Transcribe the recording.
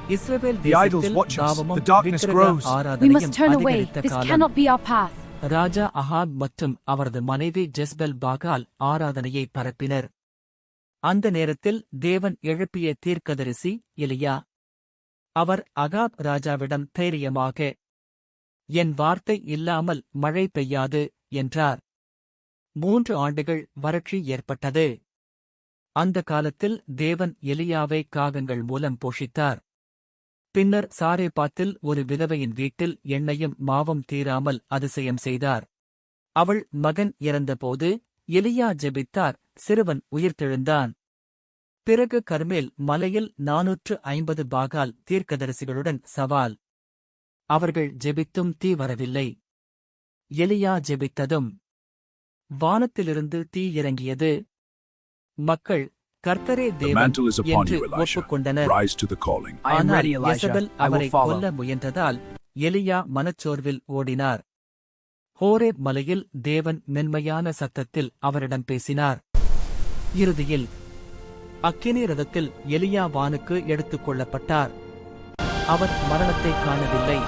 Israel The idols தேசத்தில் watch us. தாவமும் The darkness விக்கிரக grows. We ஆராதனையும் must turn away. அதிகரித்த This காலம். cannot be our path. Raja Ahab மற்றும் அவரது மனைவி ஜெஸ்பெல் பாகால் ஆராதனையை பரப்பினர். அந்த நேரத்தில் தேவன் எழுப்பிய தீர்க்கதரிசி எலியா. அவர் அகாப் ராஜாவிடம் தைரியமாக, என் வார்த்தை இல்லாமல் மழை பெய்யாது என்றார். 3 ஆண்டுகள் வறட்சி ஏற்பட்டது. அந்த காலத்தில் தேவன் எலியாவை காகங்கள் மூலம் போஷித்தார். பின்னர் சாரேபாத்தில் ஒரு விதவையின் வீட்டில் எண்ணெயும் மாவும் தீராமல் அதிசயம் செய்தார். அவள் மகன் இறந்தபோது எலியா ஜெபித்தார், சிறுவன் உயிர்த்தெழுந்தான். பிறகு கர்மேல் மலையில் 450 பாகால் தீர்க்கதரிசிகளுடன் சவால். அவர்கள் ஜெபித்தும் தீ வரவில்லை. எலியா ஜெபித்ததும் வானத்திலிருந்து தீ இறங்கியது. மக்கள் கர்த்தரே The தேவன் mantle is upon என்று you, Elisha. ஒப்புக்கொண்டனர். Rise to the calling. I am ஆனால் ready, Elijah. யெசபெல் I will அவரை follow. கொல்ல முயன்றதால் எலியா மனச்சோர்வில் ஓடினார். ஹோரேப் மலையில் தேவன் மென்மையான சத்தத்தில் அவரிடம் பேசினார். இறுதியில் அக்கினி ரதத்தில் எலியா வானுக்கு எடுத்துக் கொள்ளப்பட்டார். அவர் மரணத்தைக் காணவில்லை.